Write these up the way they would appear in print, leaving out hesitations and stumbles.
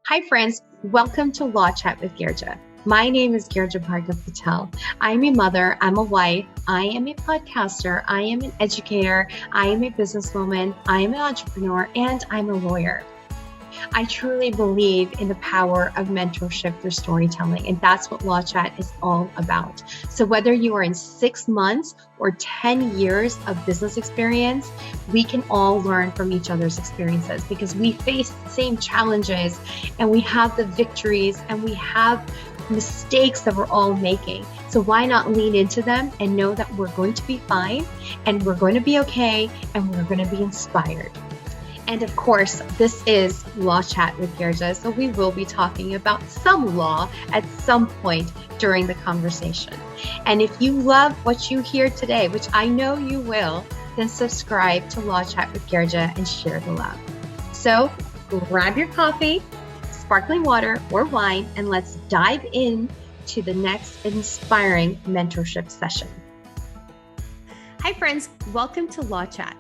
Hi friends, welcome to Law Chat with Girija. My name is Girija Patel. I'm a mother, I'm a wife, I am a podcaster, I am an educator, I am a businesswoman, I am an entrepreneur, and I'm a lawyer. I truly believe in the power of mentorship through storytelling, and that's what Law Chat is all about. So whether you are in 6 months or 10 years of business experience, we can all learn from each other's experiences because we face the same challenges and we have the victories and we have mistakes that we're all making. So why not lean into them and know that we're going to be fine and we're going to be okay and we're going to be inspired. And of course, this is Law Chat with Girija, so we will be talking about some law at some point during the conversation. And if you love what you hear today, which I know you will, then subscribe to Law Chat with Girija and share the love. So grab your coffee, sparkling water, or wine, and let's dive in to the next inspiring mentorship session. Hi friends, welcome to Law Chat.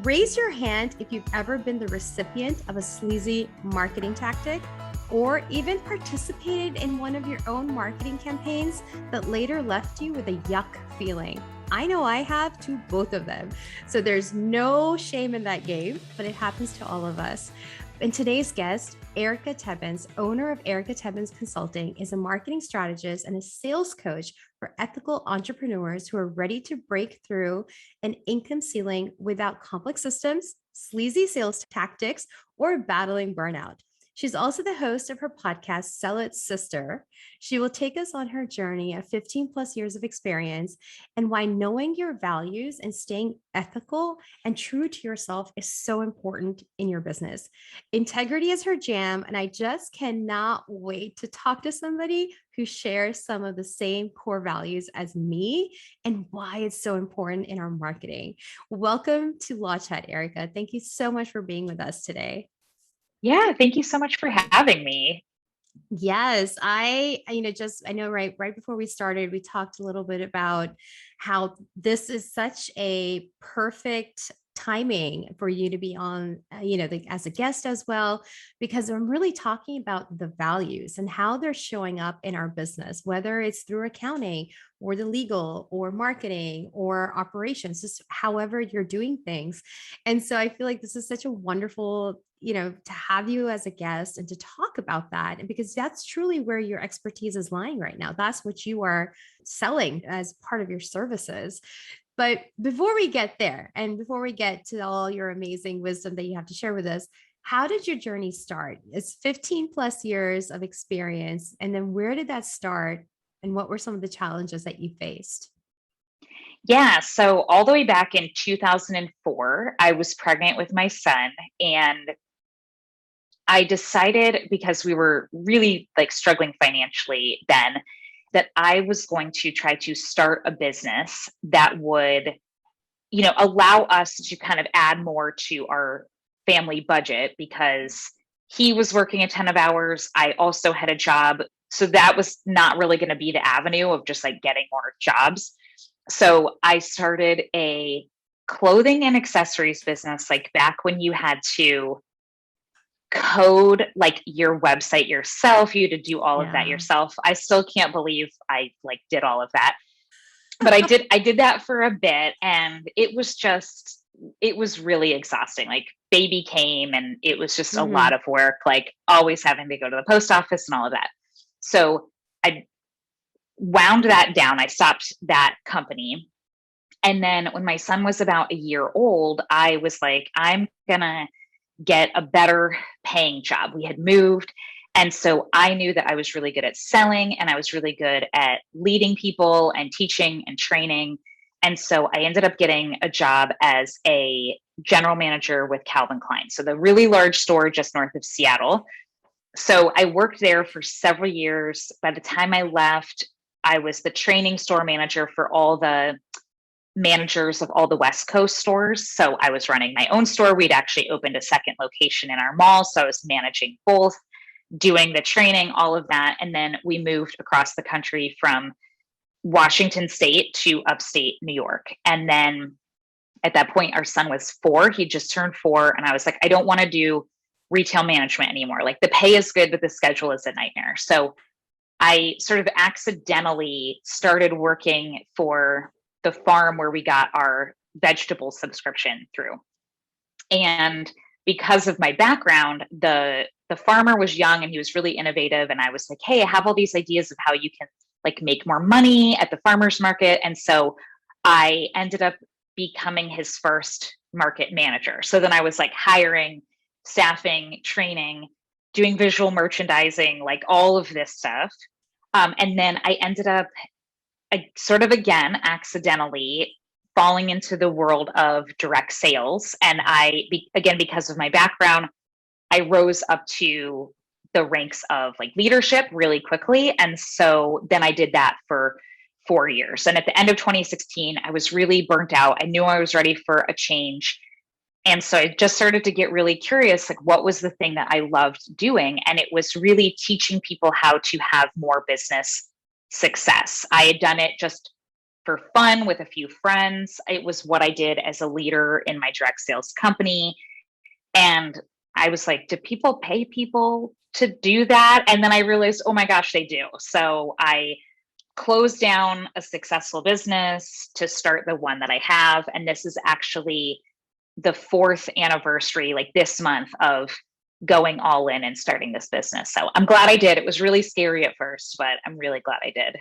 Raise your hand if you've ever been the recipient of a sleazy marketing tactic or even participated in one of your own marketing campaigns that later left you with a yuck feeling. I know I have to both of them. So there's no shame in that game, but it happens to all of us. And today's guest, Erika Tebbens, owner of Erika Tebbens Consulting, is a marketing strategist and a sales coach for ethical entrepreneurs who are ready to break through an income ceiling without complex systems, sleazy sales tactics, or battling burnout. She's also the host of her podcast, Sell It Sister. She will take us on her journey of 15 plus years of experience and why knowing your values and staying ethical and true to yourself is so important in your business. Integrity is her jam, and I just cannot wait to talk to somebody who shares some of the same core values as me and why it's so important in our marketing. Welcome to Law Chat, Erika. Thank you so much for being with us today. Yeah, thank you so much for having me. Yes, I know right before we started, we talked a little bit about how this is such a perfect timing for you to be on, as a guest as well, because I'm really talking about the values and how they're showing up in our business, whether it's through accounting or the legal or marketing or operations, just however you're doing things. And so I feel like this is such a wonderful to have you as a guest and to talk about that. And because that's truly where your expertise is lying right now. That's what you are selling as part of your services. But before we get there, and before we get to all your amazing wisdom that you have to share with us, how did your journey start? It's 15 plus years of experience. And then where did that start? And what were some of the challenges that you faced? Yeah, so all the way back in 2004, I was pregnant with my son, and I decided, because we were really struggling financially then, that I was going to try to start a business that would, allow us to kind of add more to our family budget, because he was working a ton of hours. I also had a job. So that was not really going to be the avenue of just getting more jobs. So I started a clothing and accessories business, back when you had to code your website yourself, you had to do all of that yourself. I still can't believe I did all of that, but I did that for a bit, and it was really exhausting. Baby came, and it was just a lot of work, always having to go to the post office and all of that. So I wound that down. I stopped that company. And then when my son was about a year old, I was like, I'm gonna get a better paying job. We had moved. And so I knew that I was really good at selling, and I was really good at leading people and teaching and training. And so I ended up getting a job as a general manager with Calvin Klein. So the really large store just north of Seattle. So I worked there for several years. By the time I left, I was the training store manager for all the managers of all the West Coast stores. So I was running my own store. We'd actually opened a second location in our mall. So I was managing both, doing the training, all of that. And then we moved across the country from Washington State to upstate New York. And then at that point, our son was 4. He just turned 4. And I was like, I don't want to do retail management anymore. Like the pay is good, but the schedule is a nightmare. So I sort of accidentally started working for the farm where we got our vegetable subscription through. And because of my background, the farmer was young and he was really innovative. And I was like, hey, I have all these ideas of how you can like make more money at the farmer's market. And so I ended up becoming his first market manager. So then I was like hiring, staffing, training, doing visual merchandising, like all of this stuff. And then I ended up sort of again accidentally falling into the world of direct sales. And again, because of my background, I rose up to the ranks of like leadership really quickly. And so then I did that for 4 years. And at the end of 2016, I was really burnt out. I knew I was ready for a change. And so I just started to get really curious, like what was the thing that I loved doing? And it was really teaching people how to have more business success. I had done it just for fun with a few friends. It was what I did as a leader in my direct sales company. And I was like, do people pay people to do that? And then I realized, oh my gosh, they do. So I closed down a successful business to start the one that I have. And this is actually the 4th anniversary, like this month, of going all in and starting this business. So I'm glad I did. It was really scary at first, but I'm really glad I did.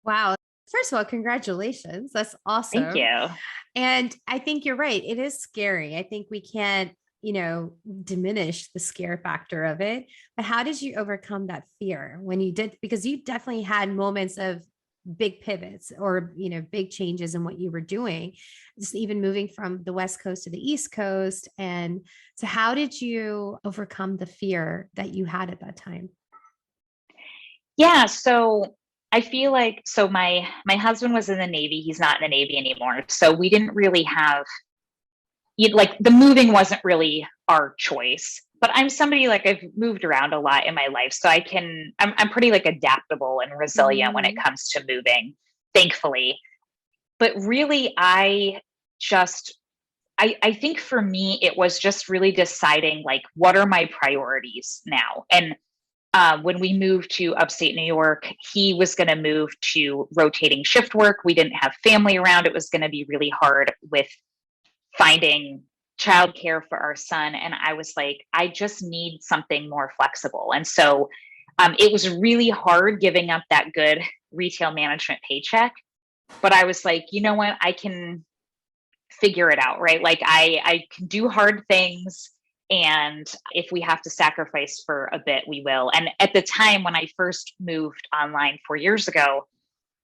Wow. First of all, congratulations. That's awesome. Thank you. And I think you're right. It is scary. I think we can't, diminish the scare factor of it. But how did you overcome that fear when you did? Because you definitely had moments of big pivots or, big changes in what you were doing, just even moving from the West Coast to the East Coast. And so how did you overcome the fear that you had at that time? Yeah. So I feel like, so my husband was in the Navy. He's not in the Navy anymore. So we didn't really have, like the moving wasn't really our choice, but I'm somebody like I've moved around a lot in my life. So I'm pretty like adaptable and resilient when it comes to moving, thankfully. But really, I think for me, it was just really deciding like, what are my priorities now? And when we moved to upstate New York, he was going to move to rotating shift work. We didn't have family around. It was going to be really hard with finding childcare for our son. And I was like, I just need something more flexible. And so it was really hard giving up that good retail management paycheck. But I was like, you know what? I can figure it out, right? Like I can do hard things. And if we have to sacrifice for a bit, we will. And at the time when I first moved online 4 years ago,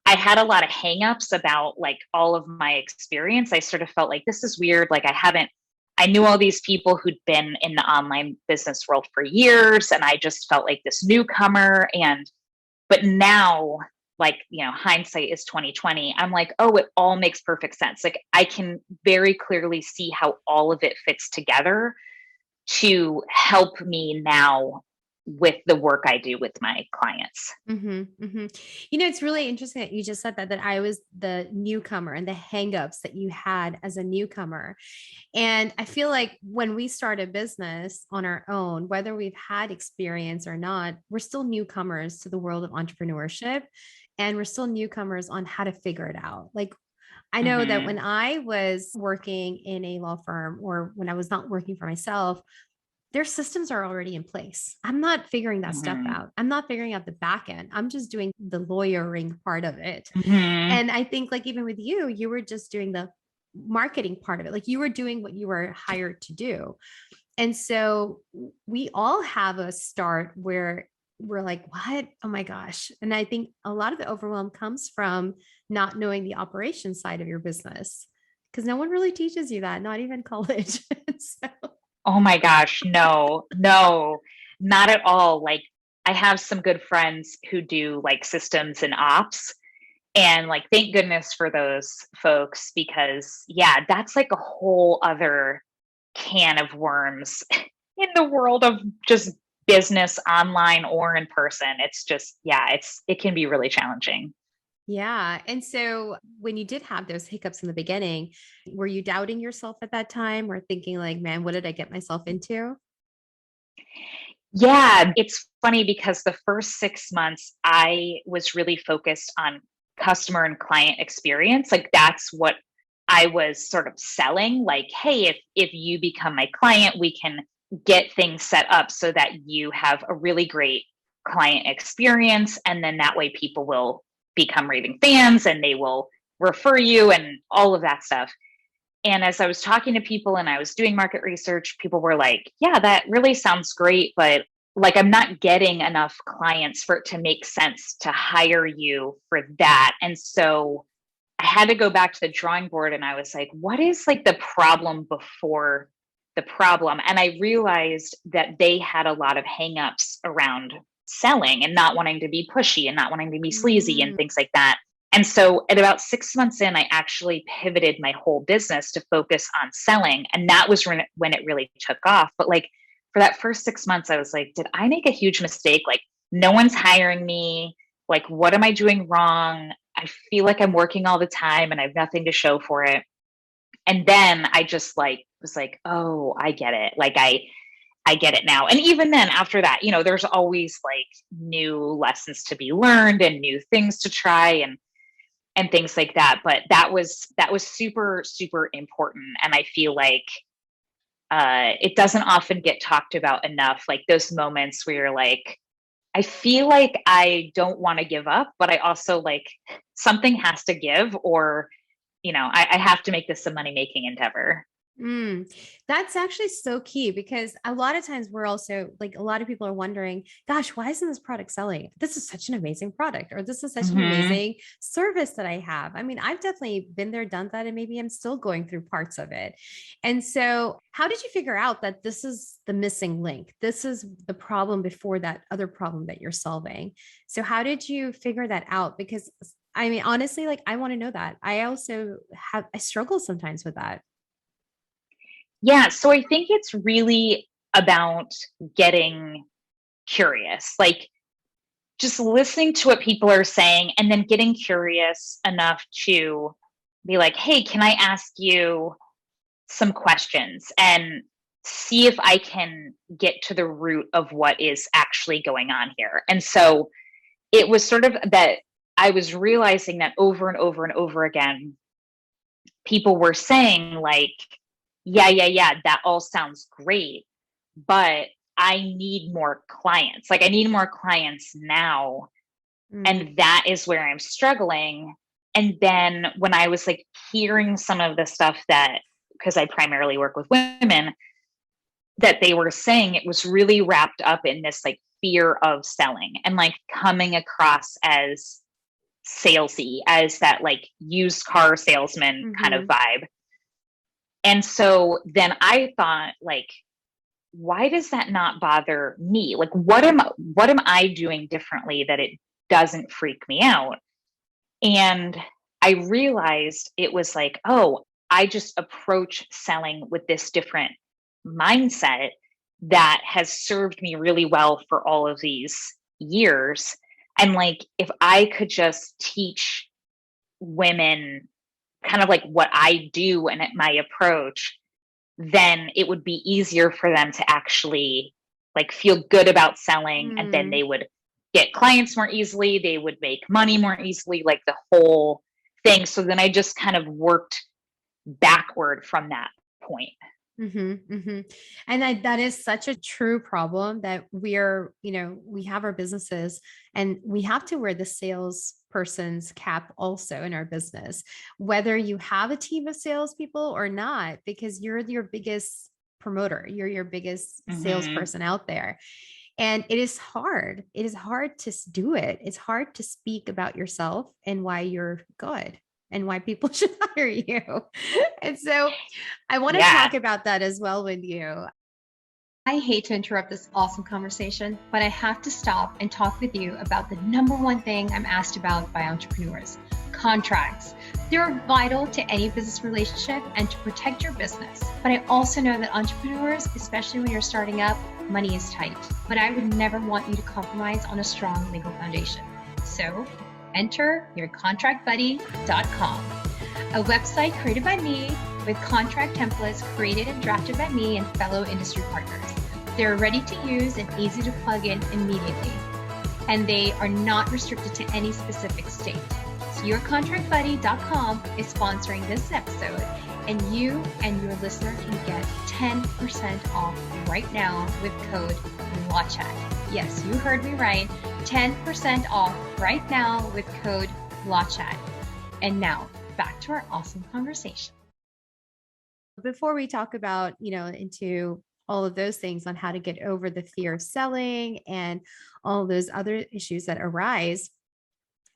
I had a lot of hangups about like all of my experience. I sort of felt like this is weird. Like I knew all these people who'd been in the online business world for years. And I just felt like this newcomer. But now, like, hindsight is 2020. I'm like, oh, it all makes perfect sense. Like I can very clearly see how all of it fits together to help me now with the work I do with my clients. It's really interesting that you just said that I was the newcomer and the hangups that you had as a newcomer. And I feel like when we start a business on our own, whether we've had experience or not, we're still newcomers to the world of entrepreneurship. And we're still newcomers on how to figure it out. Like I know that when I was working in a law firm or when I was not working for myself, their systems are already in place. I'm not figuring that stuff out. I'm not figuring out the back end. I'm just doing the lawyering part of it. And I think like even with you, you were just doing the marketing part of it. Like you were doing what you were hired to do. And so we all have a start where we're like, what? Oh my gosh. And I think a lot of the overwhelm comes from not knowing the operations side of your business because no one really teaches you that, not even college. So. Oh my gosh, no, not at all. Like I have some good friends who do like systems and ops. And like, thank goodness for those folks because yeah, that's like a whole other can of worms in the world of just business online or in person. It's just, yeah, it can be really challenging. Yeah. And so when you did have those hiccups in the beginning, were you doubting yourself at that time or thinking like, man, what did I get myself into? Yeah, it's funny because the first 6 months I was really focused on customer and client experience. Like that's what I was sort of selling. Like, hey, if you become my client, we can get things set up so that you have a really great client experience. And then that way people will become raving fans and they will refer you and all of that stuff. And as I was talking to people and I was doing market research, people were like, yeah, that really sounds great, but like I'm not getting enough clients for it to make sense to hire you for that. And so I had to go back to the drawing board and I was like, what is like the problem before the problem? And I realized that they had a lot of hangups around selling and not wanting to be pushy and not wanting to be sleazy and Mm. things like that. And so at about 6 months in, I actually pivoted my whole business to focus on selling. And that was when it really took off. But like for that first 6 months, I was like, did I make a huge mistake? Like, no one's hiring me. Like, what am I doing wrong? I feel like I'm working all the time and I have nothing to show for it. And then I just like was like, oh, I get it. Like I get it now. And even then after that, there's always like new lessons to be learned and new things to try and things like that. But that was super, super important. And I feel like it doesn't often get talked about enough, like those moments where you're like, I feel like I don't want to give up, but I also like something has to give, or, I have to make this a money making endeavor. Mm, that's actually so key because a lot of times we're also like, a lot of people are wondering, gosh, why isn't this product selling? This is such an amazing product, or this is such an Hmm. amazing service that I have. I mean, I've definitely been there, done that, and maybe I'm still going through parts of it. And so, how did you figure out that this is the missing link? This is the problem before that other problem that you're solving. So, how did you figure that out? Because I mean, honestly, like, I want to know that. I also I struggle sometimes with that. Yeah. So I think it's really about getting curious, like just listening to what people are saying and then getting curious enough to be like, hey, can I ask you some questions and see if I can get to the root of what is actually going on here? And so it was sort of that I was realizing that over and over and over again, people were saying, like, yeah, that all sounds great, but I need more clients. Like, I need more clients now. Mm. And that is where I'm struggling. And then when I was like hearing some of the stuff that, because I primarily work with women, that they were saying, it was really wrapped up in this like fear of selling and like coming across as salesy, as that like used car salesman kind of Mhm. vibe. And so then I thought, like, why does that not bother me? Like, what am I doing differently that it doesn't freak me out? And I realized it was like, oh, I just approach selling with this different mindset that has served me really well for all of these years. And like, if I could just teach women kind of like what I do and my approach, then it would be easier for them to actually like feel good about selling, and then Mm. they would get clients more easily, they would make money more easily, like the whole thing. So then I just kind of worked backward from that point. Mhm, mhm. And that is such a true problem that we have our businesses and we have to wear the salesperson's cap also in our business, whether you have a team of salespeople or not, because you're your biggest promoter, you're your biggest Hmm. salesperson out there. And it is hard. It is hard to do it. It's hard to speak about yourself and why you're good and why people should hire you. And so I want to Yeah. talk about that as well with you. I hate to interrupt this awesome conversation, but I have to stop and talk with you about the number one thing I'm asked about by entrepreneurs: contracts. They're vital to any business relationship and to protect your business. But I also know that entrepreneurs, especially when you're starting up, money is tight. But I would never want you to compromise on a strong legal foundation. So enter yourcontractbuddy.com, a website created by me with contract templates created and drafted by me and fellow industry partners. They're ready to use and easy to plug in immediately. And they are not restricted to any specific state. So yourcontractbuddy.com is sponsoring this episode, and you and your listener can get 10% off right now with code LAWCHAT. Yes, you heard me right. 10% off right now with code LAWCHAT. And now back to our awesome conversation. Before we talk about, into all of those things on how to get over the fear of selling and all those other issues that arise,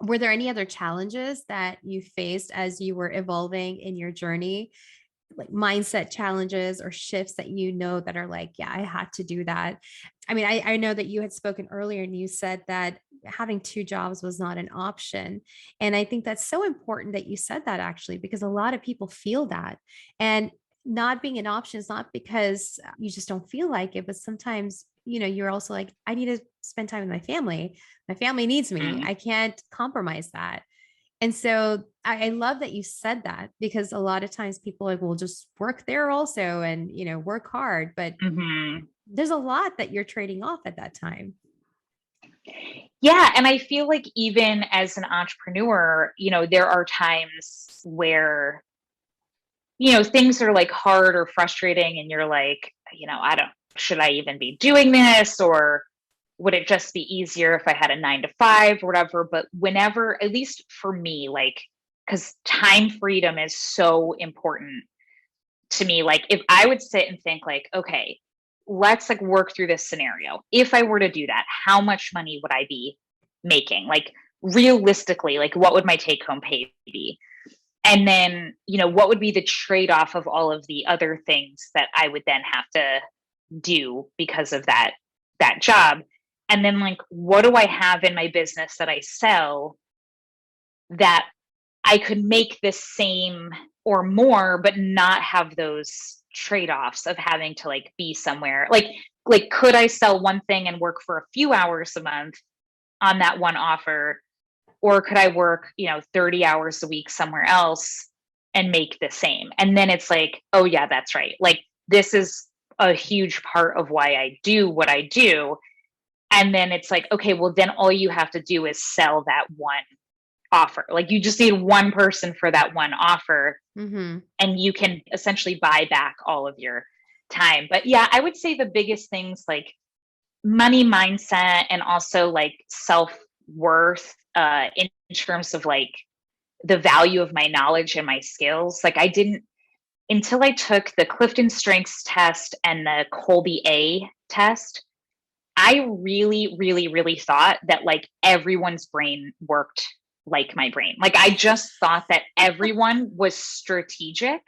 were there any other challenges that you faced as you were evolving in your journey, like mindset challenges or shifts that that are like, yeah, I had to do that? I mean, I know that you had spoken earlier and you said that having two jobs was not an option. And I think that's so important that you said that, actually, because a lot of people feel that. And not being an option is not because you just don't feel like it, but sometimes, you're also like, I need to spend time with my family. My family needs me. I can't compromise that. And so I love that you said that, because a lot of times people are like, well, just work there also and, work hard. But there's a lot that you're trading off at that time. Yeah. And I feel like even as an entrepreneur, there are times where, things are like hard or frustrating and you're like, should I even be doing this? Or would it just be easier if I had a 9 to 5 or whatever? But whenever, at least for me, like, because time freedom is so important to me. Like, if I would sit and think like, okay, let's like work through this scenario. If I were to do that, how much money would I be making? Like, realistically, like, what would my take home pay be? And then, what would be the trade-off of all of the other things that I would then have to do because of that job? And then, like, what do I have in my business that I sell that I could make the same or more, but not have those trade-offs of having to like be somewhere? Like, could I sell one thing and work for a few hours a month on that one offer? Or could I work, 30 hours a week somewhere else and make the same? And then it's like, oh yeah, that's right. Like, this is a huge part of why I do what I do. And then it's like, okay, well then all you have to do is sell that one offer. Like, you just need one person for that one offer, and you can essentially buy back all of your time. But yeah, I would say the biggest things like money mindset and also like self-worth, in terms of like the value of my knowledge and my skills. Like, I didn't, until I took the Clifton Strengths test and the Colby A test, I really, really, really thought that like everyone's brain worked like my brain. Like, I just thought that everyone was strategic.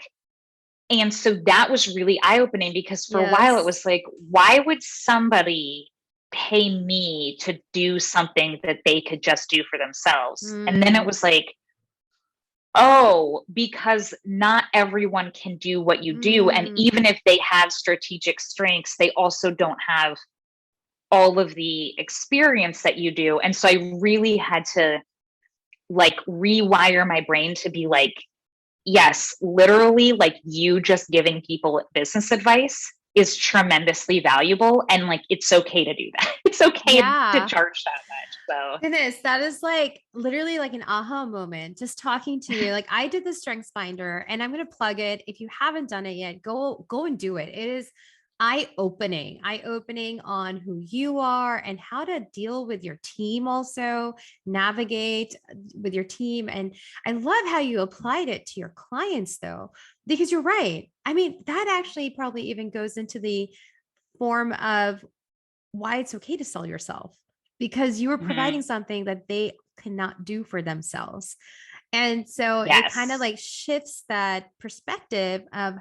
And so that was really eye-opening, because for a while it was like, why would somebody pay me to do something that they could just do for themselves? And then it was like, oh, because not everyone can do what you do. And even if they have strategic strengths, they also don't have all of the experience that you do. And so I really had to like rewire my brain to be like, yes, literally, like, you just giving people business advice is tremendously valuable. And like, it's okay to do that. It's okay to charge that much. So goodness, that is like literally like an aha moment just talking to you. Like, I did the Strengths Finder, and I'm going to plug it. If you haven't done it yet, go and do it. It is eye-opening on who you are and how to deal with your team, also navigate with your team. And I love how you applied it to your clients though, because you're right. I mean, that actually probably even goes into the form of why it's okay to sell yourself, because you were providing something that they cannot do for themselves. And so it kind of like shifts that perspective of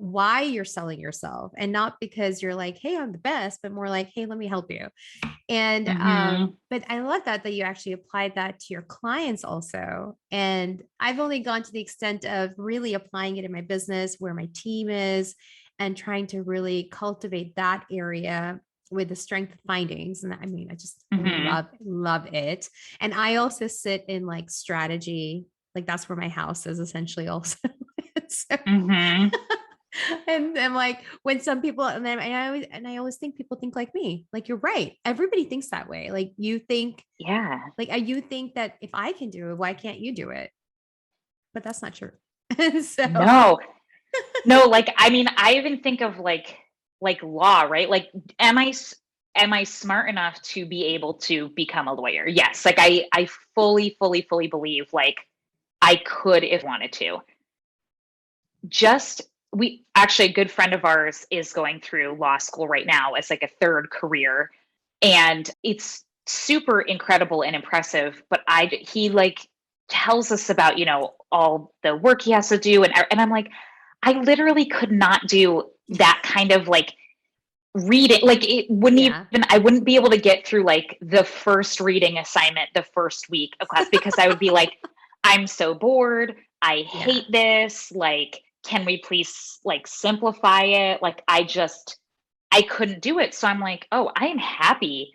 why you're selling yourself, and not because you're like, hey, I'm the best, but more like, hey, let me help you. And but I love that you actually applied that to your clients also. And I've only gone to the extent of really applying it in my business where my team is, and trying to really cultivate that area with the strength findings. And I mean, I just love it. And I also sit in like strategy, like that's where my house is essentially also. So, And I'm like, when some people, and I always think people think like me. Like, you're right. Everybody thinks that way. Like, you think, Yeah. like, you think that if I can do it, why can't you do it? But that's not true. So No, no, like, I mean, I even think of like law, right? Like, am am I smart enough to be able to become a lawyer? Yes. Like, I fully believe like I could if wanted to. Just we actually, a good friend of ours is going through law school right now as like a third career, and it's super incredible and impressive. But he like tells us about, all the work he has to do, and I'm like, I literally could not do that kind of like reading. Like, it wouldn't even, yeah. I wouldn't be able to get through like the first reading assignment the first week of class, because I would be like, I'm so bored, I Yeah. hate this, like, can we please like simplify it? Like, I couldn't do it. So I'm like, oh, I am happy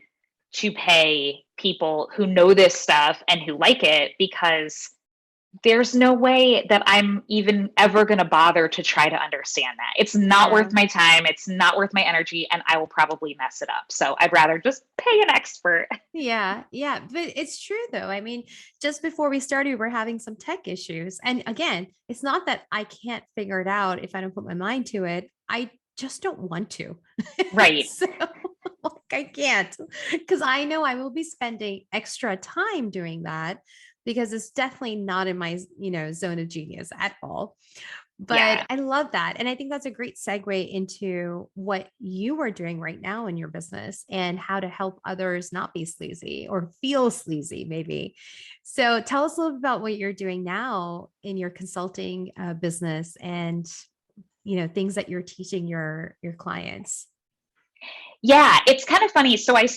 to pay people who know this stuff and who like it, because there's no way that I'm even ever going to bother to try to understand that. It's not Yeah. worth my time. It's not worth my energy, and I will probably mess it up. So I'd rather just pay an expert. Yeah, yeah, but it's true though. I mean, just before we started, we were having some tech issues. And again, it's not that I can't figure it out if I don't put my mind to it. I just don't want to. Right. So like, I can't, because I know I will be spending extra time doing that, because it's definitely not in my, zone of genius at all. But Yeah. I love that. And I think that's a great segue into what you are doing right now in your business and how to help others not be sleazy or feel sleazy, maybe. So tell us a little bit about what you're doing now in your consulting business, and things that you're teaching your clients. Yeah, it's kind of funny. So I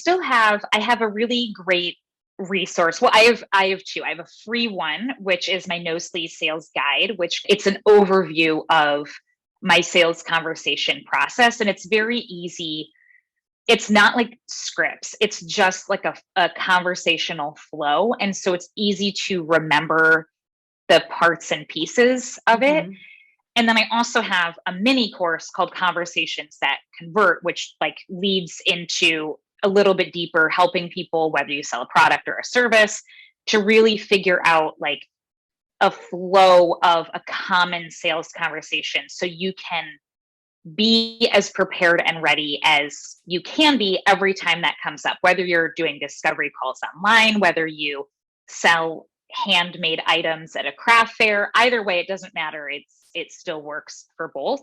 have a really great resource. Well, I have two. I have a free one, which is my No Sleaze Sales Guide, which it's an overview of my sales conversation process, and it's very easy. It's not like scripts. It's just like a conversational flow, and so it's easy to remember the parts and pieces of it. Mhm. And then I also have a mini course called Conversations That Convert, which like leads into a little bit deeper, helping people, whether you sell a product or a service, to really figure out like a flow of a common sales conversation, so you can be as prepared and ready as you can be every time that comes up, whether you're doing discovery calls online, whether you sell handmade items at a craft fair. Either way, it doesn't matter. It still works for both.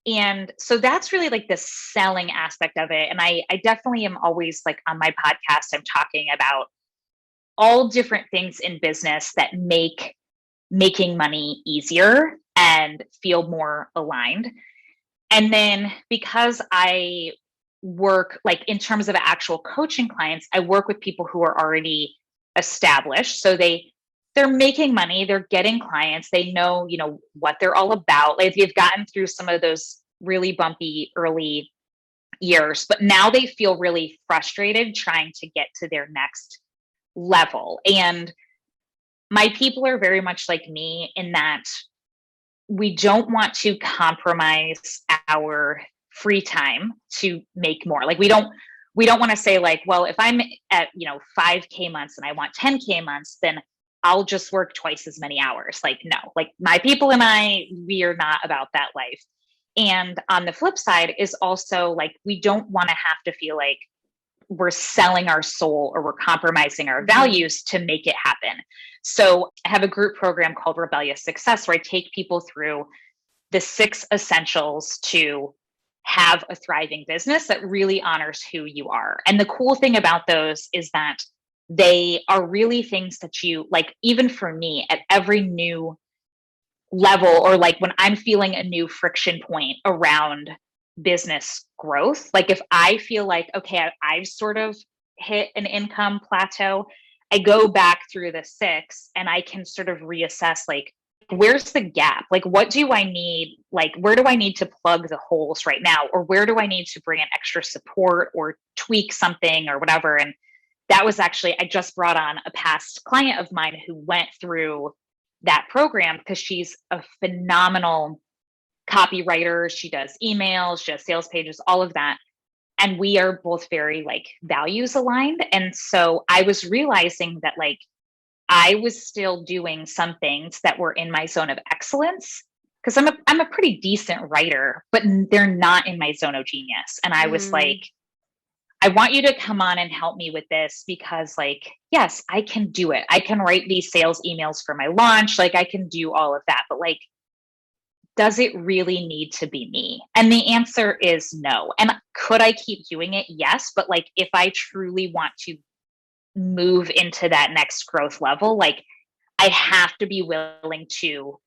And so that's really like the selling aspect of it. And I definitely am always like on my podcast, I'm talking about all different things in business that make making money easier and feel more aligned. And then because I work like in terms of actual coaching clients, I work with people who are already established. So they're making money, they're getting clients, they know, what they're all about. Like, they've gotten through some of those really bumpy early years, but now they feel really frustrated trying to get to their next level. And my people are very much like me in that we don't want to compromise our free time to make more. Like, we don't want to say like, well, if I'm at 5K months and I want 10K months, then I'll just work twice as many hours. Like, no, like, my people and we are not about that life. And on the flip side is also like, we don't want to have to feel like we're selling our soul or we're compromising our Mhm. values to make it happen. So I have a group program called Rebellious Success, where I take people through the 6 essentials to have a thriving business that really honors who you are. And the cool thing about those is that they are really things that you like, even for me, at every new level, or like when I'm feeling a new friction point around business growth, like if I feel like, okay, I've sort of hit an income plateau, I go back through the 6 and I can sort of reassess like, where's the gap? Like, what do I need? Like, where do I need to plug the holes right now? Or where do I need to bring in extra support or tweak something or whatever? And that was actually, I just brought on a past client of mine who went through that program because she's a phenomenal copywriter. She does emails, she does sales pages, all of that. And we are both very like values aligned. And so I was realizing that like I was still doing some things that were in my zone of excellence because I'm a pretty decent writer, but they're not in my zone of genius. And I was like, I want you to come on and help me with this because like, yes, I can do it. I can write these sales emails for my launch. Like I can do all of that, but like, does it really need to be me? And the answer is no. And could I keep doing it? Yes. But like, if I truly want to move into that next growth level, like I have to be willing to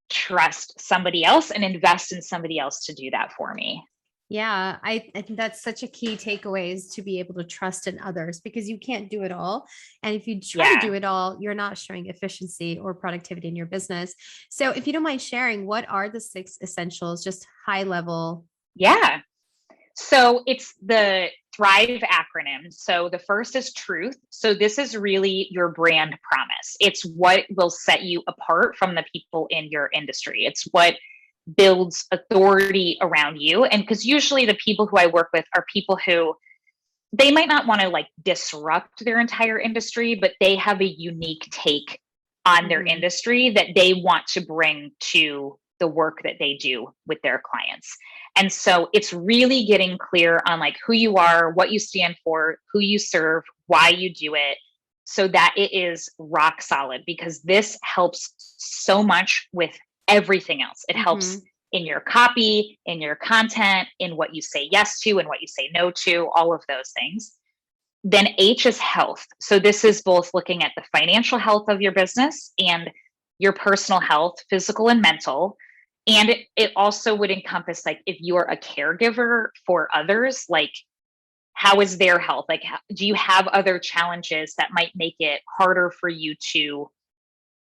trust somebody else and invest in somebody else to do that for me. Yeah, I think that's such a key takeaway is to be able to trust in others because you can't do it all. And if you try to do it all, you're not showing efficiency or productivity in your business. So if you don't mind sharing, what are the 6 essentials, just high level? Yeah. So it's the Thrive acronym. So the first is truth. So this is really your brand promise. It's what will set you apart from the people in your industry. It's what builds authority around you. And because usually the people who I work with are people who they might not want to like disrupt their entire industry, but they have a unique take on their industry that they want to bring to the work that they do with their clients. And so it's really getting clear on like who you are, what you stand for, who you serve, why you do it, so that it is rock solid, because this helps so much with everything else. It helps in your copy, in your content, in what you say yes to and what you say no to, all of those things. Then H is health. So this is both looking at the financial health of your business and your personal health, physical and mental. And it also would encompass like if you're a caregiver for others, like how is their health? Like, do you have other challenges that might make it harder for you to,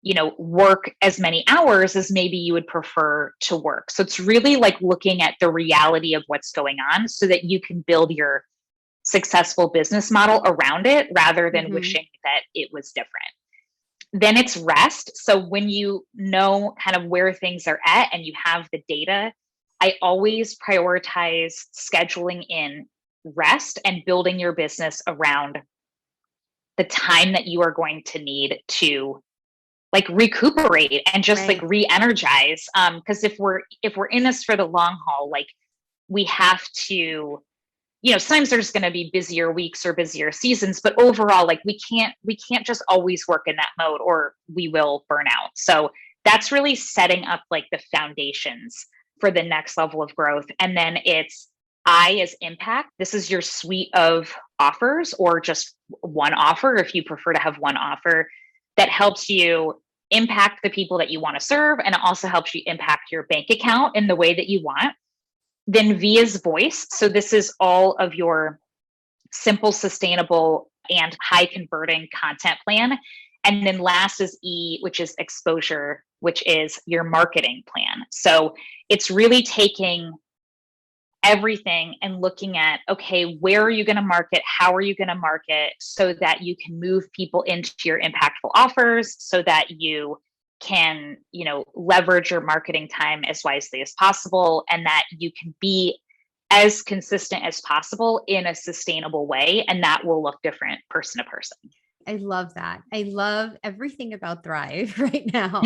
you know, work as many hours as maybe you would prefer to work? So it's really like looking at the reality of what's going on so that you can build your successful business model around it rather than wishing that it was different. Then it's rest. So when you know kind of where things are at and you have the data, I always prioritize scheduling in rest and building your business around the time that you are going to need to like recuperate and just like re-energize. Because if we're in this for the long haul, like we have to, you know, sometimes there's going to be busier weeks or busier seasons, but overall, like we can't just always work in that mode or we will burn out. So that's really setting up like the foundations for the next level of growth. And then it's I as impact. This is your suite of offers or just one offer, if you prefer to have one offer that helps you impact the people that you want to serve. And it also helps you impact your bank account in the way that you want. Then V is voice. So this is all of your simple, sustainable, and high converting content plan. And then last is E, which is exposure, which is your marketing plan. So it's really taking everything and looking at, okay, where are you going to market? How are you going to market so that you can move people into your impactful offers so that you can, you know, leverage your marketing time as wisely as possible and that you can be as consistent as possible in a sustainable way. And that will look different person to person. I love that. I love everything about Thrive right now.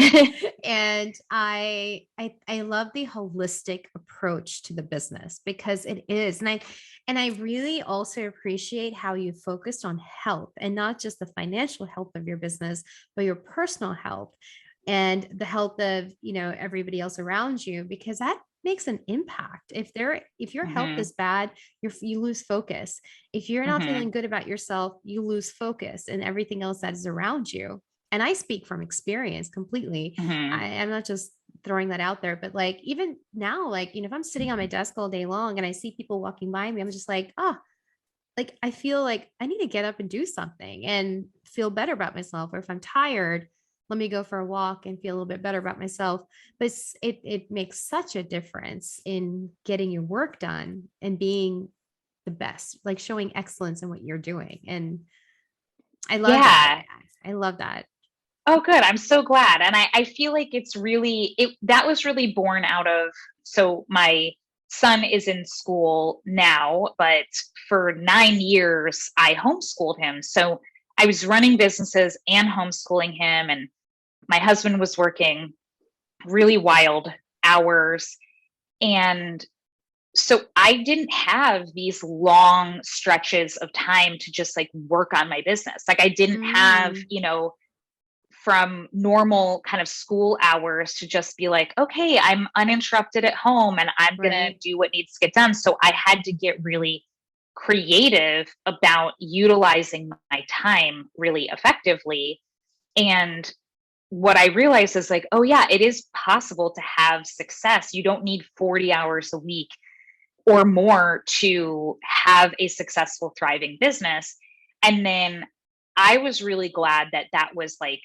And I love the holistic approach to the business because it is. And I really also appreciate how you focused on health and not just the financial health of your business, but your personal health and the health of, you know, everybody else around you, because that makes an impact. If your health is bad, you lose focus. If you're not feeling good about yourself, you lose focus and everything else that is around you. And I speak from experience completely. I'm not just throwing that out there, but like, even now, like, you know, if I'm sitting on my desk all day long and I see people walking by me, I'm just like, oh, like, I feel like I need to get up and do something and feel better about myself. Or if I'm tired, let me go for a walk and feel a little bit better about myself. But it makes such a difference in getting your work done and being the best, like showing excellence in what you're doing. And I love that. I love that. Oh, good. I'm so glad. And I feel like that was really born out of, so my son is in school now, but for 9 years, I homeschooled him. So I was running businesses and homeschooling him. And my husband was working really wild hours. And so I didn't have these long stretches of time to just like work on my business. Like I didn't have, from normal kind of school hours to just be like, okay, I'm uninterrupted at home and I'm going to do what needs to get done. So I had to get really creative about utilizing my time really effectively. And what I realized is like, oh yeah, it is possible to have success. You don't need 40 hours a week or more to have a successful, thriving business. And then I was really glad that that was like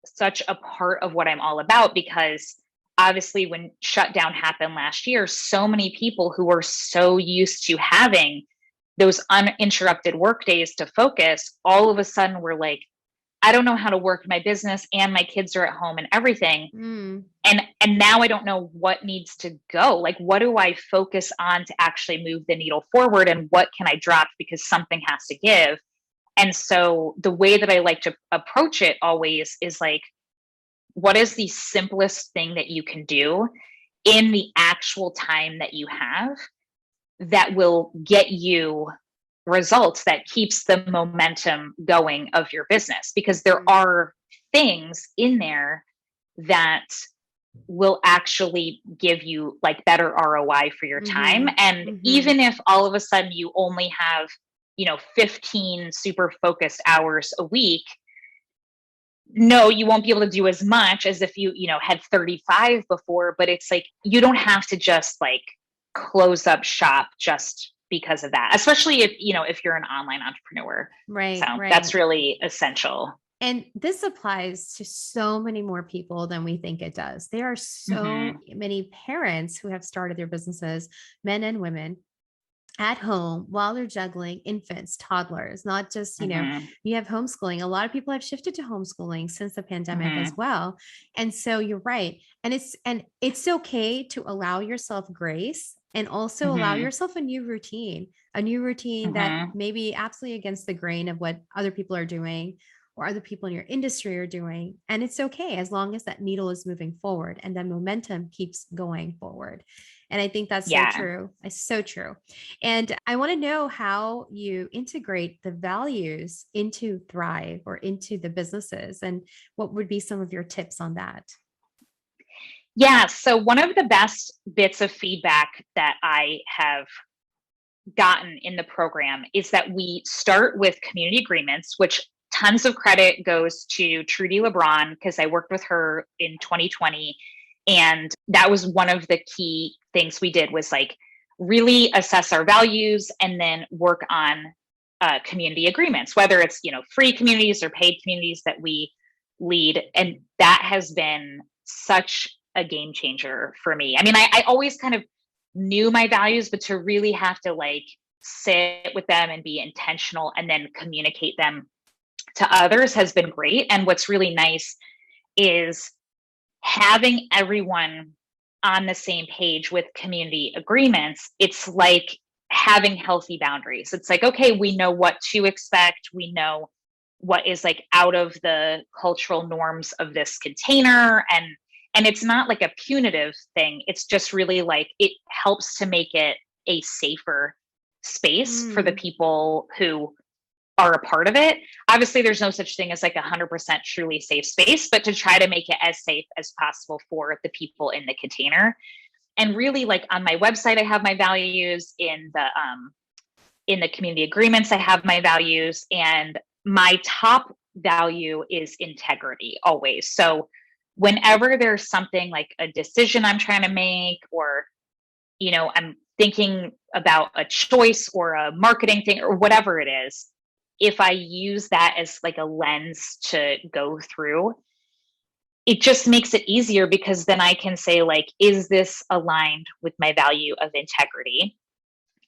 such a part of what I'm all about, because obviously when shutdown happened last year, so many people who were so used to having those uninterrupted work days to focus, all of a sudden were like, I don't know how to work my business and my kids are at home and everything. And now I don't know what needs to go. Like, what do I focus on to actually move the needle forward? And what can I drop because something has to give? And so the way that I like to approach it always is like, what is the simplest thing that you can do in the actual time that you have that will get you results, that keeps the momentum going of your business? Because there are things in there that will actually give you like better ROI for your time. And even if all of a sudden you only have 15 super focused hours a week, no, you won't be able to do as much as if you had 35 before, but it's like, you don't have to just like close up shop just because of that, especially if you're an online entrepreneur. Right. So that's really essential. And this applies to so many more people than we think it does. There are so many parents who have started their businesses, men and women, at home while they're juggling infants, toddlers, not just, you have homeschooling. A lot of people have shifted to homeschooling since the pandemic as well. And so you're right. And it's okay to allow yourself grace and also allow yourself a new routine that may be absolutely against the grain of what other people are doing or other people in your industry are doing. And it's okay as long as that needle is moving forward and the momentum keeps going forward. And I think that's so true. It's so true. And I want to know how you integrate the values into Thrive or into the businesses, and what would be some of your tips on that? Yeah. So one of the best bits of feedback that I have gotten in the program is that we start with community agreements, which tons of credit goes to Trudy LeBron, because I worked with her in 2020. And that was one of the key things we did, was like really assess our values and then work on community agreements, whether it's, free communities or paid communities that we lead. And that has been such a game changer for me. I mean, I always kind of knew my values, but to really have to like sit with them and be intentional and then communicate them to others has been great. And what's really nice is having everyone on the same page with community agreements. It's like having healthy boundaries. It's like, okay, we know what to expect. We know what is like out of the cultural norms of this container. And it's not like a punitive thing. It's just really like, it helps to make it a safer space for the people who are a part of it. Obviously, there's no such thing as like 100% truly safe space, but to try to make it as safe as possible for the people in the container. And really, like on my website, I have my values. In the community agreements, I have my values, and my top value is integrity always. So whenever there's something like a decision I'm trying to make, or I'm thinking about a choice or a marketing thing or whatever it is, if I use that as like a lens to go through, it just makes it easier, because then I can say like, is this aligned with my value of integrity?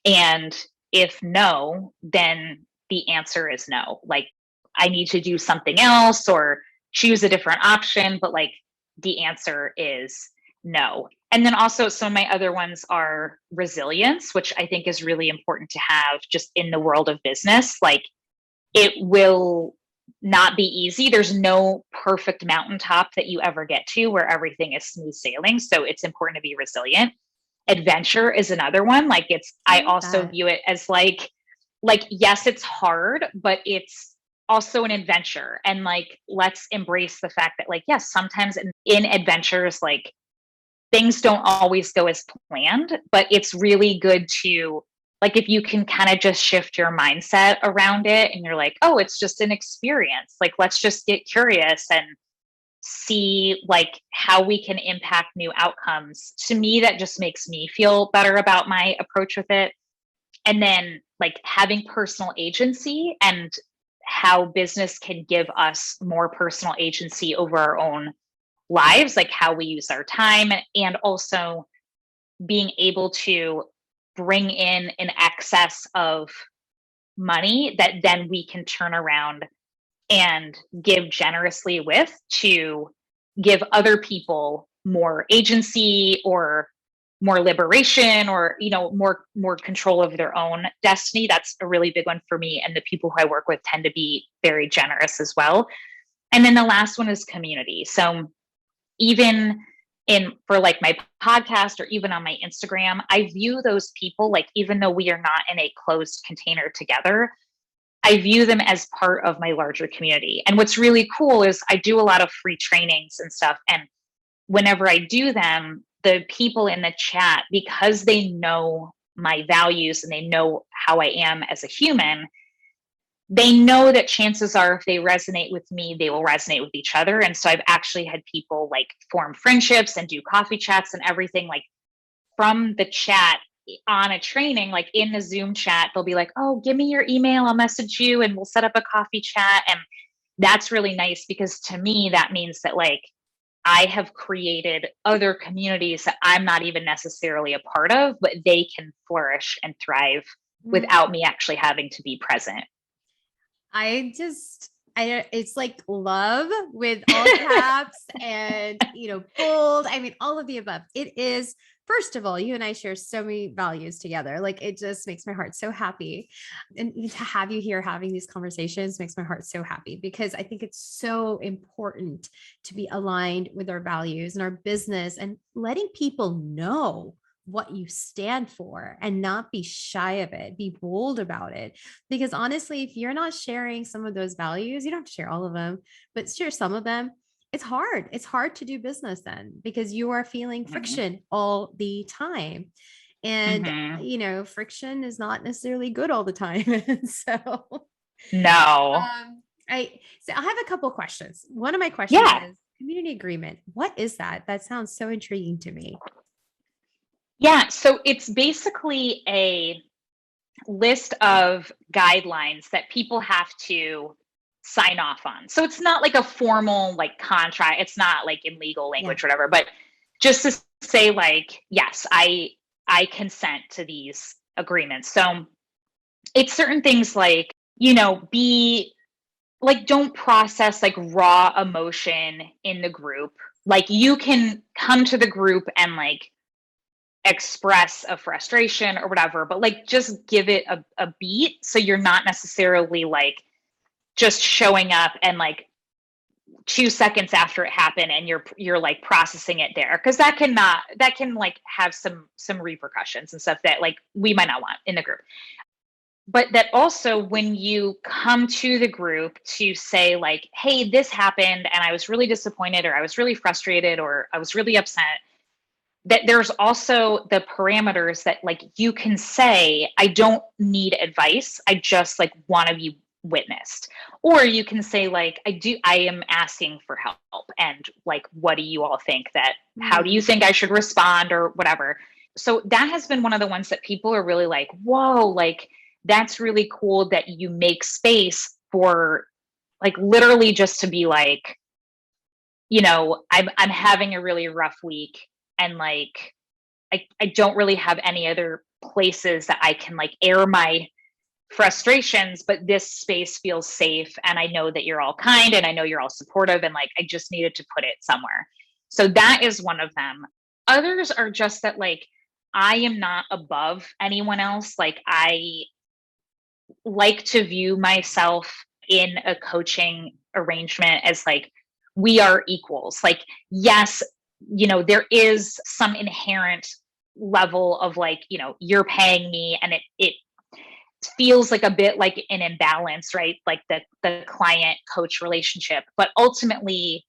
And if no, then the answer is no. Like, I need to do something else, or choose a different option, but like the answer is no. And then also some of my other ones are resilience, which I think is really important to have just in the world of business. Like it will not be easy. There's no perfect mountaintop that you ever get to where everything is smooth sailing. So it's important to be resilient. Adventure is another one. Like I also view it as like, yes, it's hard, but it's also an adventure. And like, let's embrace the fact that like, yes, sometimes in adventures, like things don't always go as planned, but it's really good to, like, if you can kind of just shift your mindset around it and you're like, oh, it's just an experience. Like, let's just get curious and see like how we can impact new outcomes. To me, that just makes me feel better about my approach with it. And then like having personal agency and how business can give us more personal agency over our own lives, like how we use our time, and also being able to bring in an excess of money that then we can turn around and give generously with to give other people more agency or more liberation, or more control of their own destiny. That's a really big one for me, and the people who I work with tend to be very generous as well. And then the last one is community. So even for like my podcast or even on my Instagram, I view those people, like, even though we are not in a closed container together, I view them as part of my larger community. And what's really cool is I do a lot of free trainings and stuff. And whenever I do them, the people in the chat, because they know my values and they know how I am as a human, they know that chances are if they resonate with me, they will resonate with each other. And so I've actually had people like form friendships and do coffee chats and everything, like from the chat on a training, like in the Zoom chat, they'll be like, oh, give me your email, I'll message you and we'll set up a coffee chat. And that's really nice, because to me, that means that like I have created other communities that I'm not even necessarily a part of, but they can flourish and thrive without me actually having to be present. It's like love with all caps and, bold. I mean, all of the above. It is, first of all, you and I share so many values together. Like, it just makes my heart so happy. And to have you here having these conversations makes my heart so happy, because I think it's so important to be aligned with our values and our business, and letting people know what you stand for and not be shy of it, be bold about it. Because honestly, if you're not sharing some of those values, you don't have to share all of them, but share some of them. It's hard. It's hard to do business then, because you are feeling friction all the time. And, friction is not necessarily good all the time. So, no. I have a couple of questions. One of my questions is community agreement. What is that? That sounds so intriguing to me. Yeah, so it's basically a list of guidelines that people have to sign off on. So it's not like a formal like contract. It's not like in legal language or whatever, but just to say like, yes, I consent to these agreements. So it's certain things like, be like, don't process like raw emotion in the group. Like, you can come to the group and like express a frustration or whatever, but like just give it a beat, so you're not necessarily like just showing up and like 2 seconds after it happened and you're like processing it there, because that can like have some repercussions and stuff that like we might not want in the group. But that also, when you come to the group to say like, hey, this happened and I was really disappointed, or I was really frustrated, or I was really upset, that there's also the parameters that like you can say, I don't need advice, I just like want to be witnessed. Or you can say like, I am asking for help, and like, what do you all think that, how do you think I should respond, or whatever. So that has been one of the ones that people are really like, whoa, like that's really cool that you make space for like literally just to be like, I'm having a really rough week, and like I don't really have any other places that I can like air my frustrations, but this space feels safe. And I know that you're all kind and I know you're all supportive. And like, I just needed to put it somewhere. So that is one of them. Others are just that, like, I am not above anyone else. Like, I like to view myself in a coaching arrangement as like, we are equals. Like, yes, there is some inherent level of like, you're paying me, and it feels like a bit like an imbalance, right? Like the client coach relationship. But ultimately,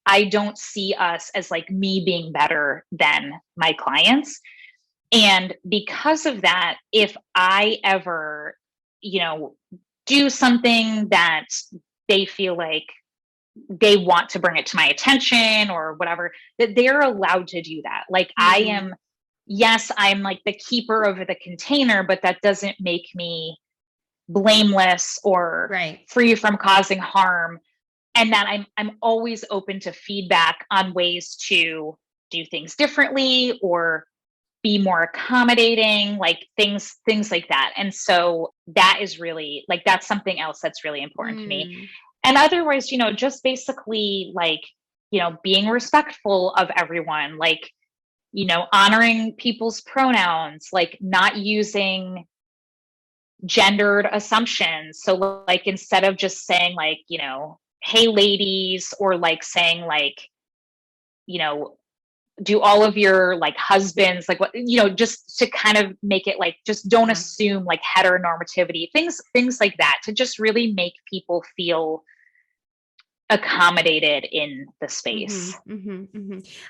I don't see us as like me being better than my clients. And because of that, if I ever, do something that they feel like they want to bring it to my attention or whatever, that they're allowed to do that. Like, yes, I'm like the keeper of the container, but that doesn't make me blameless or free from causing harm. And that I'm always open to feedback on ways to do things differently or be more accommodating, like things like that. And so that is really like, that's something else that's really important to me. And otherwise, just basically like, being respectful of everyone, like, honoring people's pronouns, like not using gendered assumptions. So like, instead of just saying like, hey ladies, or like saying like, do all of your like husbands, like what, just to kind of make it like, just don't assume like heteronormativity, things like that, to just really make people feel accommodated in the space.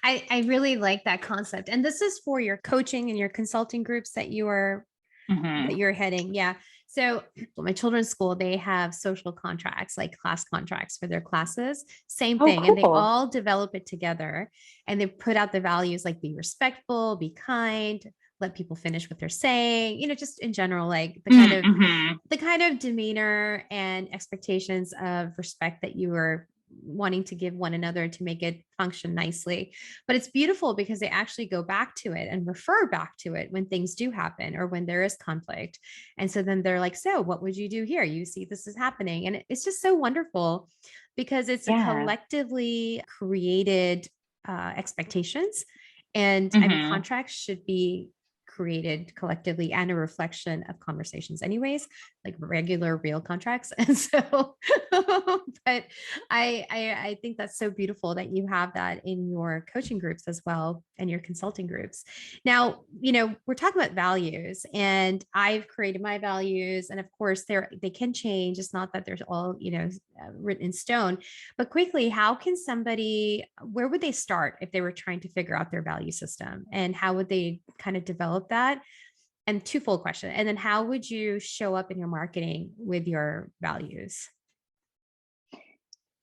I really like that concept. And this is for your coaching and your consulting groups that you are that you're heading. Yeah. So my children's school, they have social contracts, like class contracts for their classes, same thing. Cool. And they all develop it together, and they put out the values like be respectful, be kind, let people finish what they're saying, just in general, like the kind of demeanor and expectations of respect that you are wanting to give one another to make it function nicely. But it's beautiful because they actually go back to it and refer back to it when things do happen or when there is conflict. And so then they're like, so what would you do here? You see, this is happening. And it's just so wonderful because it's a collectively created expectations. And I mean, contracts should be created collectively and a reflection of conversations anyways, like regular real contracts. And so, but I think that's so beautiful that you have that in your coaching groups as well and your consulting groups. Now, we're talking about values, and I've created my values, and of course they can change. It's not that there's all, written in stone, but quickly, where would they start if they were trying to figure out their value system, and how would they kind of develop that? And twofold question. And then how would you show up in your marketing with your values?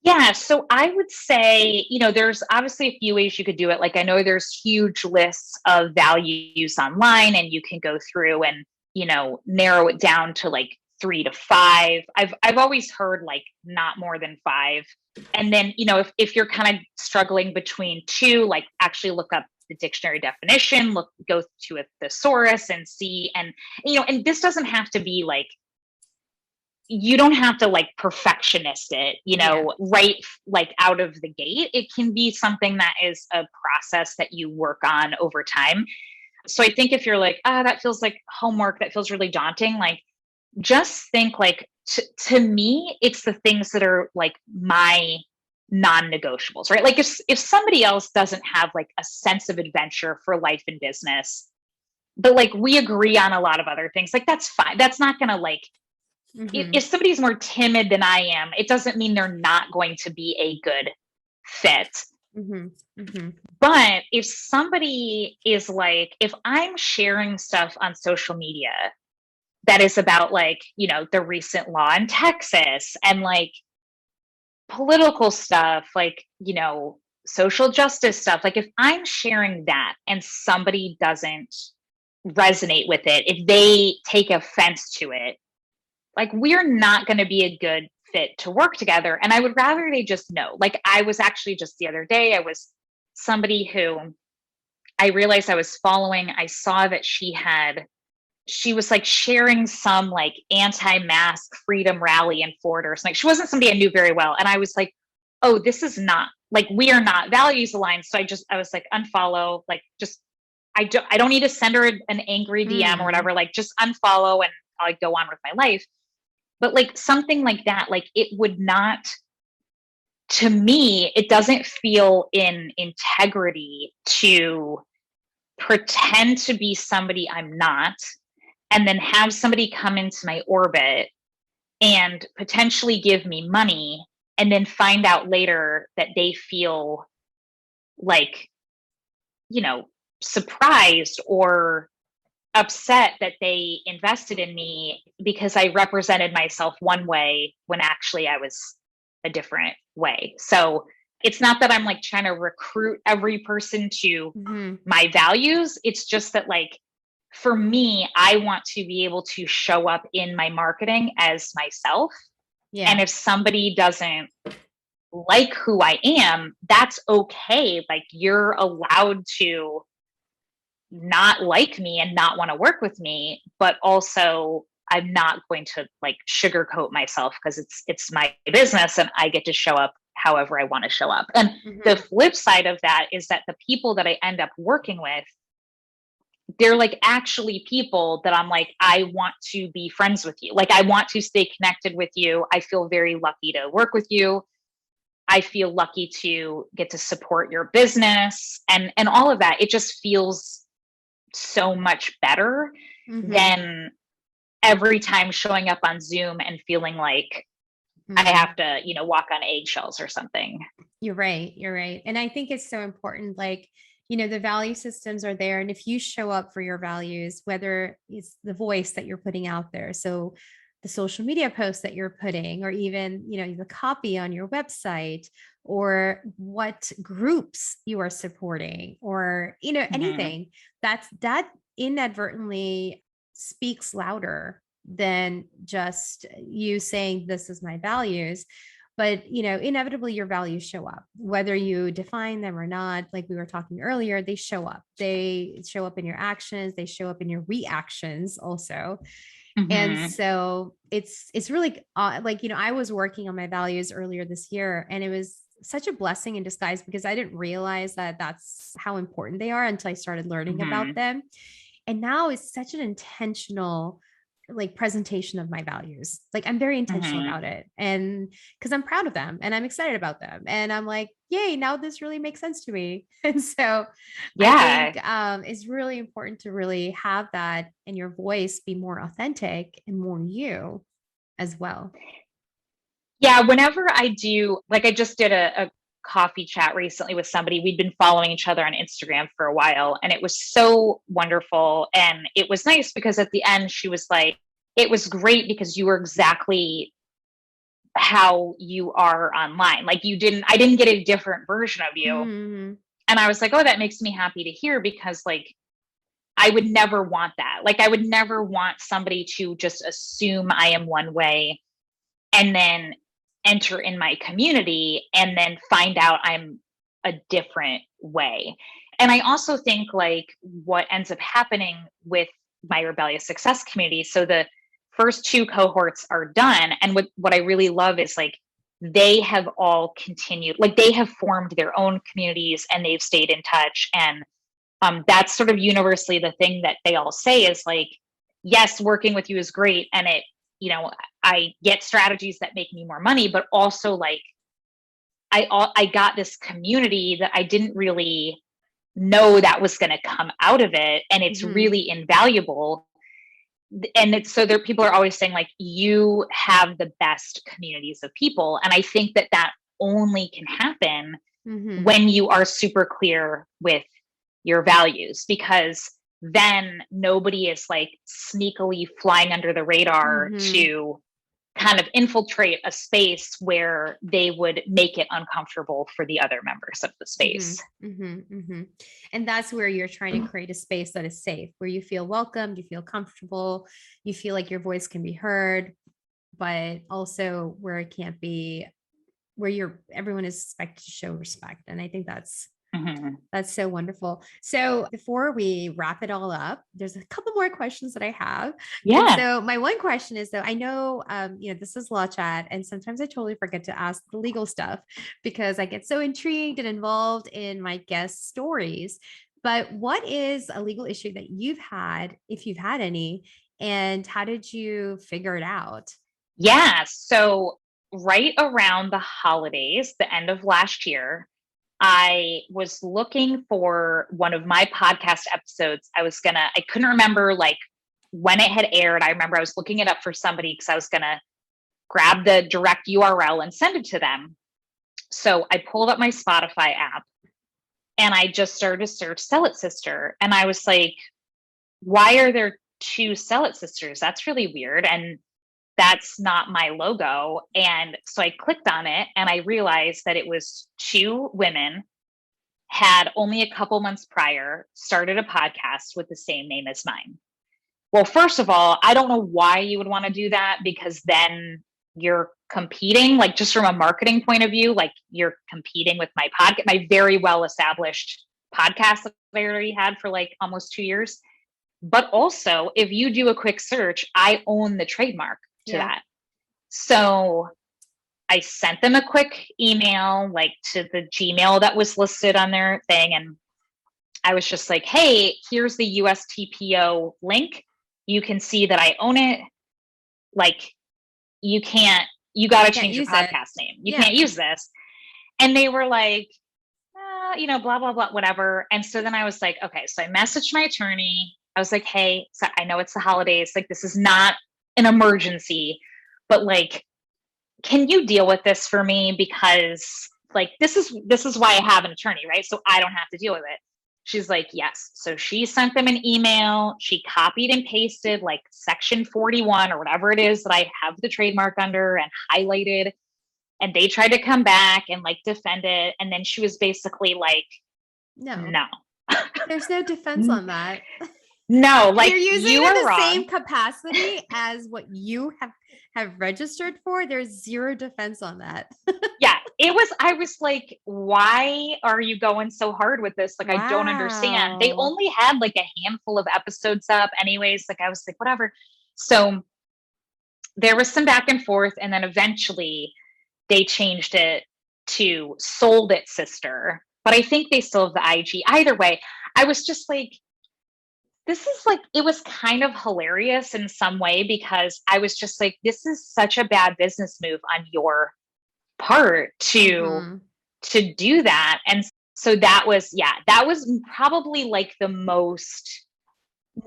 Yeah. So I would say, there's obviously a few ways you could do it. Like, I know there's huge lists of values online, and you can go through and, narrow it down to like 3 to 5. I've always heard like not more than 5. And then, if you're kind of struggling between 2, like actually look up the dictionary definition, go to a thesaurus and see, and, and this doesn't have to be like, you don't have to like perfectionist it, right, like out of the gate. It can be something that is a process that you work on over time. So I think if you're like, that feels like homework, that feels really daunting, like just think like, to me, it's the things that are like my non-negotiables, right? Like if somebody else doesn't have like a sense of adventure for life and business, but like we agree on a lot of other things, like that's fine. That's not going to like, if somebody's more timid than I am, it doesn't mean they're not going to be a good fit. But if somebody is like, if I'm sharing stuff on social media that is about like, the recent law in Texas and like political stuff, like, social justice stuff, like if I'm sharing that and somebody doesn't resonate with it, if they take offense to it, like we're not going to be a good fit to work together. And I would rather they just know. Like I was actually just the other day, I was somebody who I realized I was following. I saw that she she was like sharing some like anti-mask freedom rally in Florida or something. She wasn't somebody I knew very well. And I was like, oh, this is not like, we are not values aligned. So I was like, unfollow, like just, I don't need to send her an angry DM or whatever, like just unfollow and I'll like, go on with my life. But like something like that, like it would not, to me, it doesn't feel in integrity to pretend to be somebody I'm not, and then have somebody come into my orbit and potentially give me money, and then find out later that they feel like, you know, surprised or upset that they invested in me because I represented myself one way when actually I was a different way. So it's not that I'm like trying to recruit every person to my values. It's just that like, for me, I want to be able to show up in my marketing as myself. Yeah. And if somebody doesn't like who I am, that's okay. Like you're allowed to not like me and not want to work with me, but also I'm not going to like sugarcoat myself because it's my business and I get to show up however I want to show up. And the flip side of that is that the people that I end up working with, they're like actually people that I'm like, I want to be friends with you. Like I want to stay connected with you. I feel very lucky to work with you. I feel lucky to get to support your business and all of that. It just feels so much better than every time showing up on Zoom and feeling like I have to, you know, walk on eggshells or something. You're right. You're right. And I think it's so important. Like, you know, the value systems are there. And if you show up for your values, whether it's the voice that you're putting out there, so the social media posts that you're putting, or even, you know, the copy on your website, or what groups you are supporting, or, you know, anything that inadvertently speaks louder than just you saying, this is my values. But, you know, inevitably your values show up, whether you define them or not. Like we were talking earlier, they show up in your actions, they show up in your reactions also. And so it's really like, you know, I was working on my values earlier this year, and it was such a blessing in disguise because I didn't realize that that's how important they are until I started learning about them. And now it's such an intentional like presentation of my values. Like I'm very intentional about it, and because I'm proud of them and I'm excited about them, and I'm like, yay, now this really makes sense to me. And so I think it's really important to really have that in your voice be more authentic and more you as well. Yeah, whenever I do, like I just did a coffee chat recently with somebody. We'd been following each other on Instagram for a while, and it was so wonderful. And it was nice because at the end, she was like, it was great because you were exactly how you are online. Like I didn't get a different version of you. And I was like, oh, that makes me happy to hear, because like, I would never want that. Like, I would never want somebody to just assume I am one way and then enter in my community and then find out I'm a different way. And I also think like what ends up happening with my rebellious success community. So the first 2 cohorts are done. And what I really love is like, they have all continued, like they have formed their own communities and they've stayed in touch. And that's sort of universally the thing that they all say is like, yes, working with you is great. And it, you know, I get strategies that make me more money, but also like I got this community that I didn't really know that was going to come out of it. And it's really invaluable. And it's so there, people are always saying like, you have the best communities of people. And I think that that only can happen when you are super clear with your values, because then nobody is like sneakily flying under the radar to kind of infiltrate a space where they would make it uncomfortable for the other members of the space. And that's where you're trying to create a space that is safe, where you feel welcomed, you feel comfortable, you feel like your voice can be heard, but also where it can't be, where everyone is expected to show respect. And I think that's That's so wonderful. So before we wrap it all up, there's a couple more questions that I have. And Yeah. so my one question is though, I know, this is Law Chat, and sometimes I totally forget to ask the legal stuff because I get so intrigued and involved in my guest stories. But what is a legal issue that you've had, if you've had any, and how did you figure it out? Yeah. So right around the holidays, the end of last year, I was looking for one of my podcast episodes. I couldn't remember like when it had aired. I remember I was looking it up for somebody because I was going to grab the direct URL and send it to them. So I pulled up my Spotify app and I just started to search Sell It Sister. And I was like, why are there two Sell It Sisters? That's really weird. And that's not my logo. And so I clicked on it and I realized that it was two women, had only a couple months prior started a podcast with the same name as mine. Well, first of all, I don't know why you would want to do that, because then you're competing, like just from a marketing point of view, like you're competing with my podcast, my very well established podcast that I already had for like almost 2 years. But also, if you do a quick search, I own the trademark to that. So I sent them a quick email, like to the Gmail that was listed on their thing. And I was just like, hey, here's the USTPO link. You can see that I own it. Like, you got to change your podcast name. You can't use this. And they were like, blah, blah, blah, whatever. And so then I was like, okay. So I messaged my attorney. I was like, hey, so I know it's the holidays. Like, this is not an emergency, but like, can you deal with this for me? Because like, this is why I have an attorney, right? So I don't have to deal with it. She's like, yes. So she sent them an email. She copied and pasted like section 41 or whatever it is that I have the trademark under and highlighted. And they tried to come back and like defend it. And then she was basically like, no. There's no defense on that. No, like you're using you it in the wrong. same capacity as what you have registered for. There's zero defense on that. Yeah, I was like, why are you going so hard with this? Like, wow. I don't understand. They only had like a handful of episodes up anyways. Like, I was like, whatever. So there was some back and forth. And then eventually they changed it to Sold It Sister. But I think they still have the IG. Either way, I was just like, this is like, it was kind of hilarious in some way, because I was just like, this is such a bad business move on your part to do that. And so that was probably like the most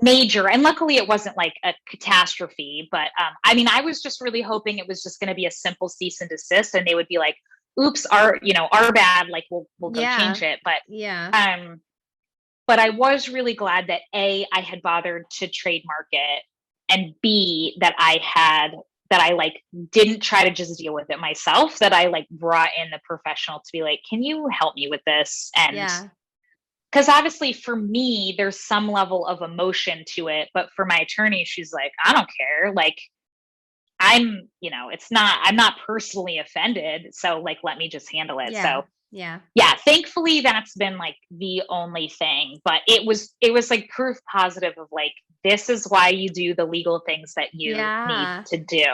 major, and luckily it wasn't like a catastrophe, but I mean, I was just really hoping it was just going to be a simple cease and desist and they would be like, oops, our bad, like we'll go change it. But but I was really glad that A, I had bothered to trademark it, and B, that I like didn't try to just deal with it myself, that I like brought in the professional to be like, can you help me with this? And because obviously for me, there's some level of emotion to it, but for my attorney, she's like, I don't care. Like, I'm not personally offended. So like, let me just handle it. So thankfully that's been like the only thing, but it was like proof positive of like, this is why you do the legal things that you need to do.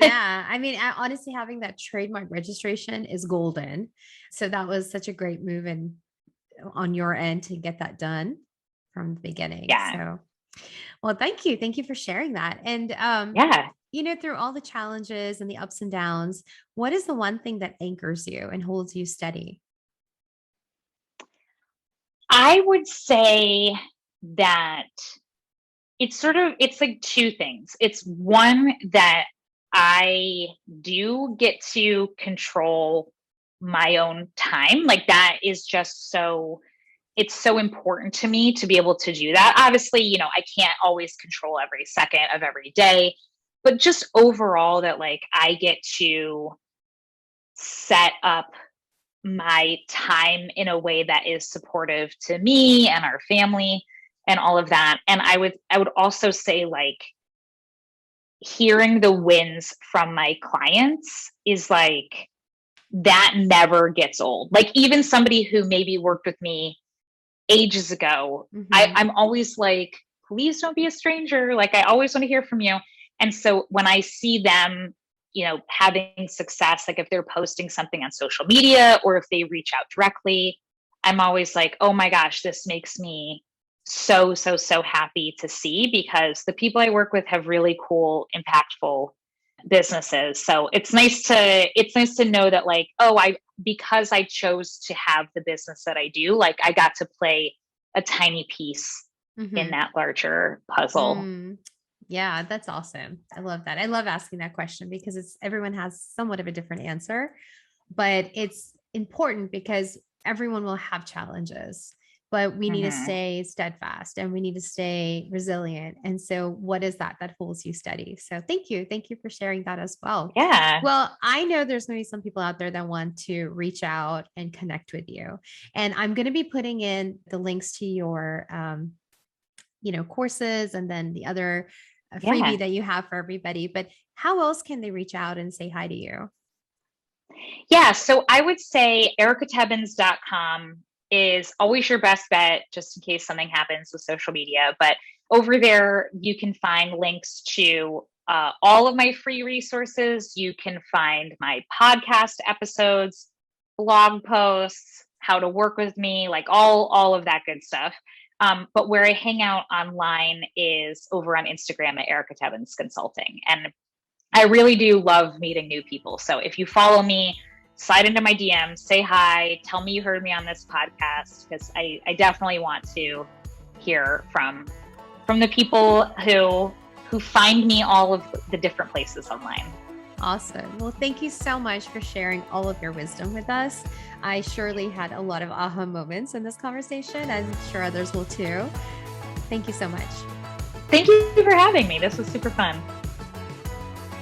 I mean, honestly, having that trademark registration is golden. So that was such a great move on your end to get that done from the beginning. So, well, thank you. Thank you for sharing that. And, through all the challenges and the ups and downs, what is the one thing that anchors you and holds you steady? I would say that it's like two things. It's one, that I do get to control my own time. Like, that is just it's so important to me to be able to do that. Obviously, I can't always control every second of every day, but just overall that like I get to set up my time in a way that is supportive to me and our family and all of that. And I would also say like hearing the wins from my clients is like that never gets old. Like even somebody who maybe worked with me ages ago, I'm always like, please don't be a stranger. Like I always want to hear from you. And so when I see them, having success, like if they're posting something on social media or if they reach out directly, I'm always like, oh my gosh, this makes me so happy to see, because the people I work with have really cool, impactful businesses. So it's nice to know that like, because I chose to have the business that I do, like I got to play a tiny piece in that larger puzzle. Yeah, that's awesome. I love that. I love asking that question because everyone has somewhat of a different answer, but it's important because everyone will have challenges, but we need to stay steadfast and we need to stay resilient. And so what is that holds you steady? So thank you. Thank you for sharing that as well. Yeah. Well, I know there's going to be some people out there that want to reach out and connect with you. And I'm going to be putting in the links to your, courses and then the other freebie that you have for everybody. But how else can they reach out and say hi to you? Yeah. So I would say erikatebbens.com is always your best bet, just in case something happens with social media. But over there, you can find links to all of my free resources. You can find my podcast episodes, blog posts, how to work with me, like all of that good stuff. But where I hang out online is over on Instagram at Erika Tebbens Consulting. And I really do love meeting new people. So if you follow me, slide into my DMs, say hi, tell me you heard me on this podcast, because I definitely want to hear from the people who find me all of the different places online. Awesome. Well, thank you so much for sharing all of your wisdom with us. I surely had a lot of aha moments in this conversation. I'm sure others will too. Thank you so much. Thank you for having me. This was super fun.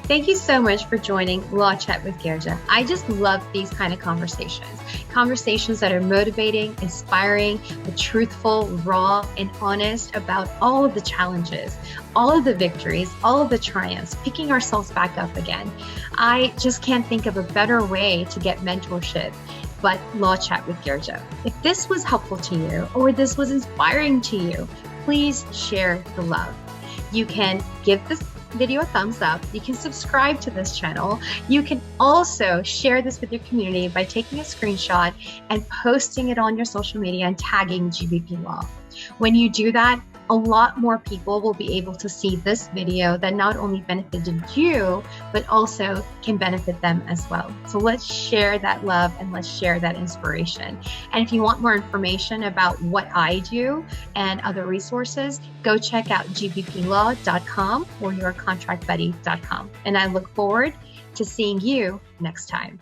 Thank you so much for joining Law Chat with Girija. I just love these kind of conversations that are motivating, inspiring, but truthful, raw, and honest about all of the challenges, all of the victories, all of the triumphs, picking ourselves back up again. I just can't think of a better way to get mentorship but Law Chat with Girija. If this was helpful to you or this was inspiring to you, please share the love. You can give this video a thumbs up. You can subscribe to this channel. You can also share this with your community by taking a screenshot and posting it on your social media and tagging GBP Law. When you do that, a lot more people will be able to see this video that not only benefited you, but also can benefit them as well. So let's share that love and let's share that inspiration. And if you want more information about what I do and other resources, go check out gbplaw.com or yourcontractbuddy.com. And I look forward to seeing you next time.